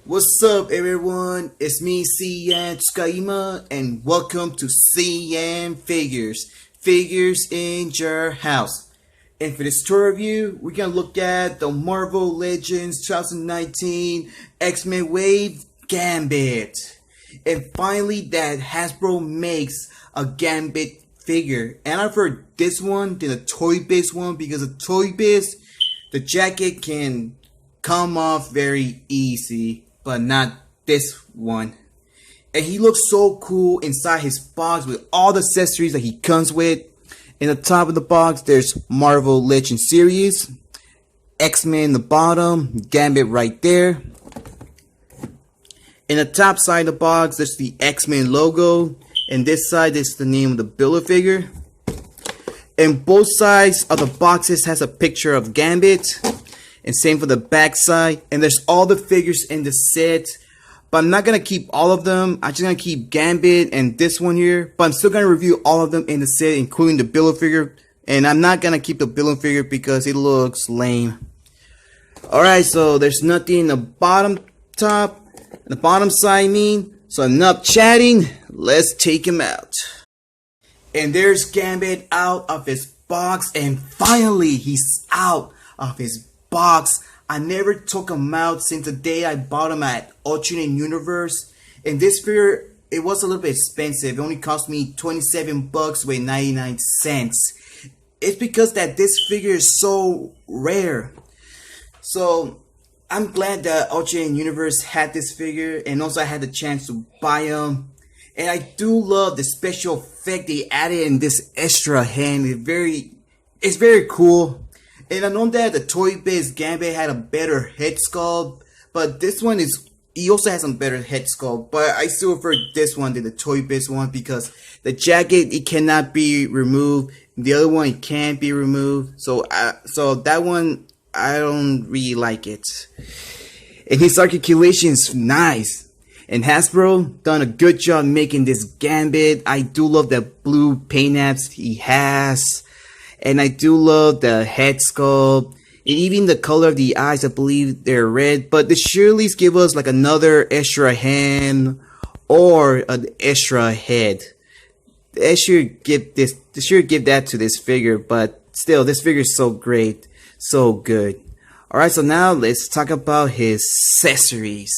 What's up, everyone? It's me, CN.TSUKAIMA, and welcome to CN.Figures, Figures in your house. And for this tour review, we're gonna look at the Marvel Legends 2019 X-Men Wave Gambit. And finally, that Hasbro makes a Gambit figure. And I prefer this one than the Toy Biz one because the Toy Biz, the jacket can come off very easy, but not this one. And he looks so cool inside his box with all the accessories that he comes with. In the top of the box, there's Marvel Legends series, X-Men in the bottom, Gambit right there. In the top side of the box, there's the X-Men logo, and this side is the name of the Build-A-Figure. And both sides of the boxes has a picture of Gambit. And same for the back side. And there's all the figures in the set. But I'm not going to keep all of them. I'm just going to keep Gambit and this one here. But I'm still going to review all of them in the set, including the Build-A-Figure. And I'm not going to keep the Build-A-Figure because it looks lame. Alright, so there's nothing in the bottom side, I mean. So enough chatting. Let's take him out. And there's Gambit out of his box. And finally, he's out of his box. I never took him out since the day I bought him at Alternate Universe. And this figure, it was a little bit expensive. It only cost me 27 bucks with 99 cents. It's because that this figure is so rare. So I'm glad that Alternate Universe had this figure, and also I had the chance to buy him. And I do love the special effect they added in this extra hand. It's very cool. And I know that the Toy Biz Gambit had a better head sculpt, but this one he also has some better head sculpt. But I still prefer this one than the Toy Biz one because the jacket, it cannot be removed. The other one, it can't be removed. So that one, I don't really like it. And his articulation is nice. And Hasbro done a good job making this Gambit. I do love the blue paint apps he has. And I do love the head sculpt. And even the color of the eyes, I believe they're red. But they should at least give us like another extra hand or an extra head. They should give that to this figure. But still, this figure is so great. So good. Alright, so now let's talk about his accessories.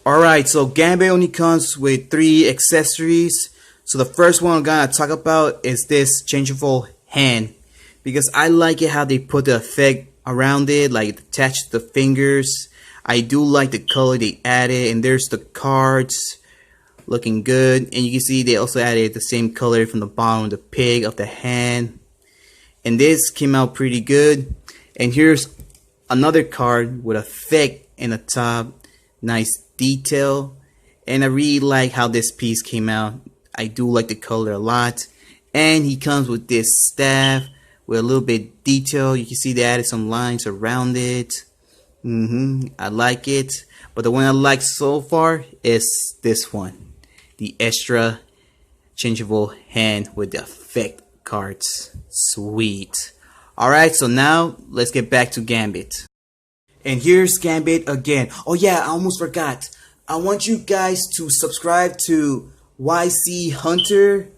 Alright, so Gambit only comes with 3 accessories. So the first one I'm gonna talk about is this changeable hand, because I like it how they put the effect around it, like attached to the fingers. I do like the color they added, and there's the cards looking good, and you can see they also added the same color from the bottom of the pig of the hand, and this came out pretty good. And here's another card with effect in the top, nice detail, and I really like how this piece came out. I do like the color a lot. And he comes with this staff with a little bit detail. You can see they added some lines around it. I like it. But the one I like so far is this one. The extra changeable hand with the effect cards. Sweet. Alright, so now let's get back to Gambit. And here's Gambit again. Oh yeah, I almost forgot. I want you guys to subscribe to YC Hunter,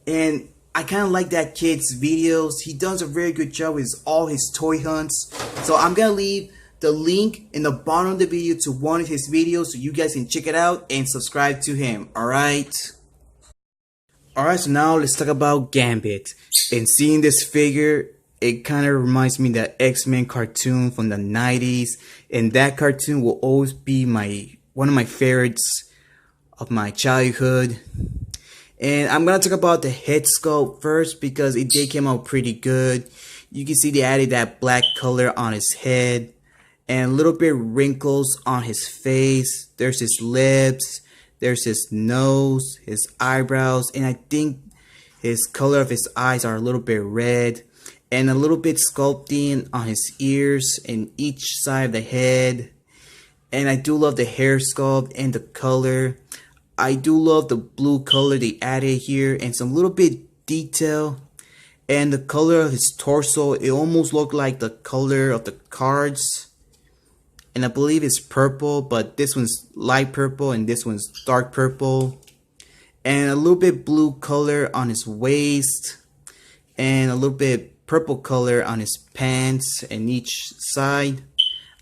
and I kind of like that kid's videos. He does a very good job with all his toy hunts. So I'm gonna leave the link in the bottom of the video to one of his videos so you guys can check it out and subscribe to him. Alright, so now let's talk about Gambit. And seeing this figure, it kind of reminds me of the X-Men cartoon from the 90s, and that cartoon will always be one of my favorites of my childhood. And I'm gonna talk about the head sculpt first because it did come out pretty good. You can see they added that black color on his head and a little bit wrinkles on his face. There's his lips, there's his nose, his eyebrows, and I think his color of his eyes are a little bit red, and a little bit sculpting on his ears and each side of the head. And I do love the hair sculpt and the color. I do love the blue color they added here and some little bit detail. And the color of his torso, it almost looked like the color of the cards. and I believe it's purple, but this one's light purple and this one's dark purple. And a little bit blue color on his waist, and a little bit purple color on his pants and each side.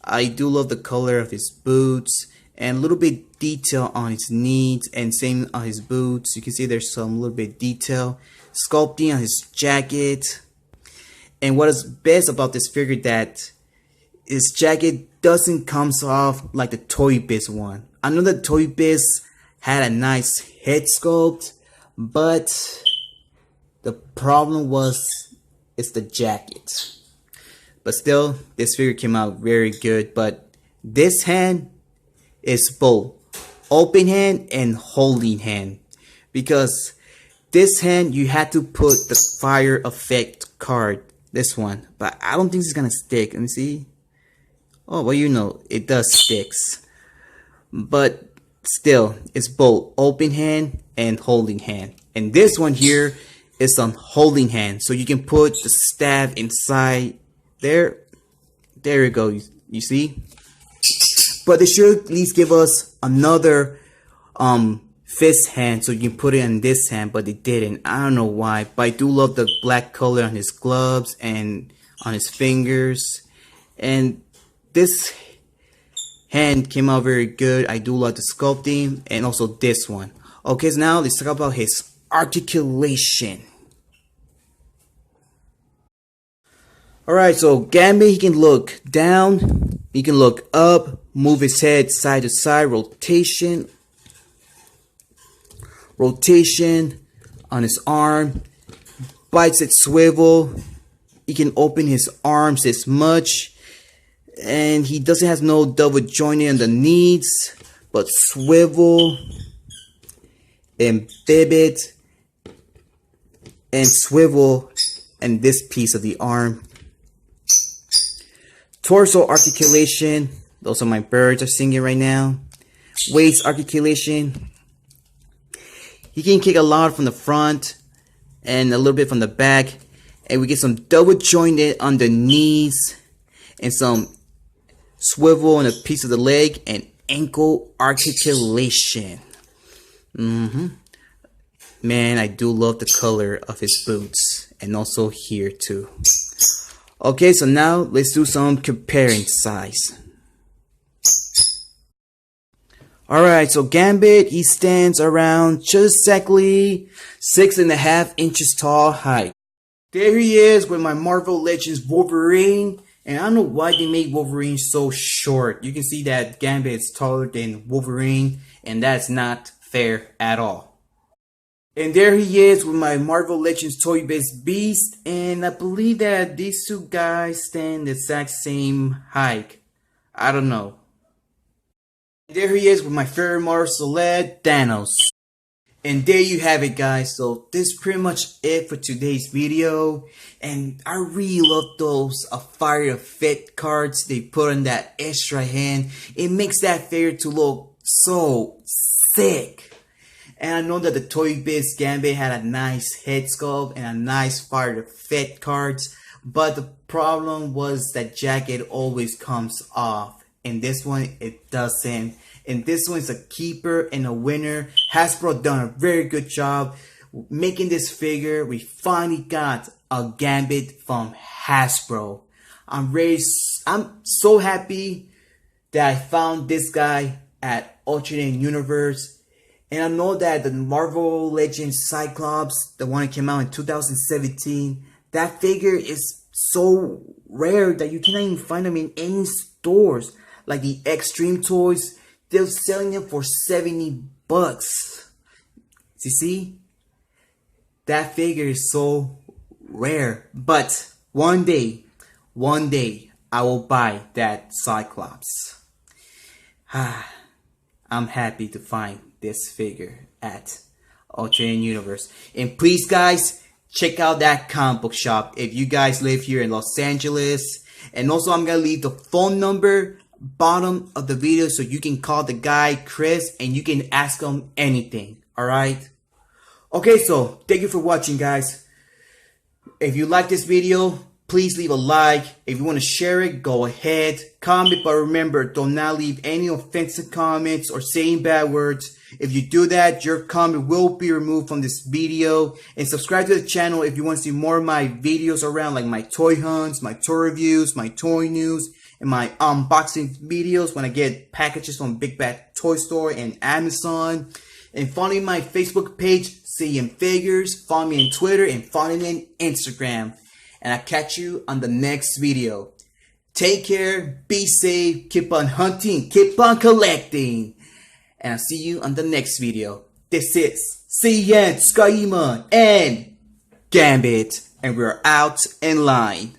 I do love the color of his boots, and a little bit detail on his knees, and same on his boots. You can see there's some little bit detail sculpting on his jacket. And what is best about this figure, that his jacket doesn't come off like the Toy Biz one. I know the Toy Biz had a nice head sculpt, but the problem was it's the jacket. But still, this figure came out very good. But this hand is both open hand and holding hand, because this hand you had to put the fire effect card, this one, but I don't think it's gonna stick. Let me see. Oh, well, you know, it does sticks, but still, it's both open hand and holding hand. And this one here is on holding hand, so you can put the staff inside there. There you go. You see? But they should at least give us another fist hand, so you can put it in this hand, but they didn't. I don't know why, but I do love the black color on his gloves and on his fingers. And this hand came out very good. I do love the sculpting, and also this one. Okay, so now let's talk about his articulation. Alright, so Gambit, he can look down, he can look up, move his head side to side, rotation on his arm, bites at swivel. He can open his arms this much, and he doesn't have no double jointing on the knees, but swivel and pivot and swivel and this piece of the arm. Torso articulation, those are my birds are singing right now. Waist articulation, he can kick a lot from the front and a little bit from the back, and we get some double jointed on the knees and some swivel on a piece of the leg, and ankle articulation. Man, I do love the color of his boots, and also here too. Okay, so now let's do some comparing size. Alright, so Gambit, he stands around just exactly 6.5 inches tall height. There he is with my Marvel Legends Wolverine. And I don't know why they made Wolverine so short. You can see that Gambit is taller than Wolverine, and that's not fair at all. And there he is with my Marvel Legends Toy Biz Beast, and I believe that these two guys stand the exact same height. I don't know. And there he is with my favorite Marvel Celeb, Thanos. And there you have it, guys. So this is pretty much it for today's video. And I really love those fire effect cards they put on that extra hand. It makes that figure to look so sick. And I know that the Toy Biz Gambit had a nice head sculpt and a nice fire effect cards. But the problem was that jacket always comes off. In this one, it doesn't. And this one is a keeper and a winner. Hasbro done a very good job making this figure. We finally got a Gambit from Hasbro. I'm so happy that I found this guy at Alternate Universe. And I know that the Marvel Legends Cyclops, the one that came out in 2017, that figure is so rare that you cannot even find them in any stores. Like the Extreme Toys, they're selling them for $70. You see? That figure is so rare. But one day, I will buy that Cyclops. I'm happy to find this figure at Alternate Universe. And please, guys, check out that comic book shop if you guys live here in Los Angeles. And also, I'm going to leave the phone number bottom of the video so you can call the guy Chris and you can ask him anything. Alright? Okay, so thank you for watching, guys. If you like this video, Please leave a like. If you want to share it, go ahead. Comment, but remember, do not leave any offensive comments or saying bad words. If you do that, your comment will be removed from this video. And subscribe to the channel if you want to see more of my videos around, like my toy hunts, my toy reviews, my toy news, and my unboxing videos when I get packages from Big Bad Toy Store and Amazon. And follow me on my Facebook page, CN.Figures. Follow me on Twitter and follow me on Instagram. And I'll catch you on the next video. Take care, be safe, keep on hunting, keep on collecting. And I'll see you on the next video. This is CN.TSUKAIMA and Gambit. And we're out in line.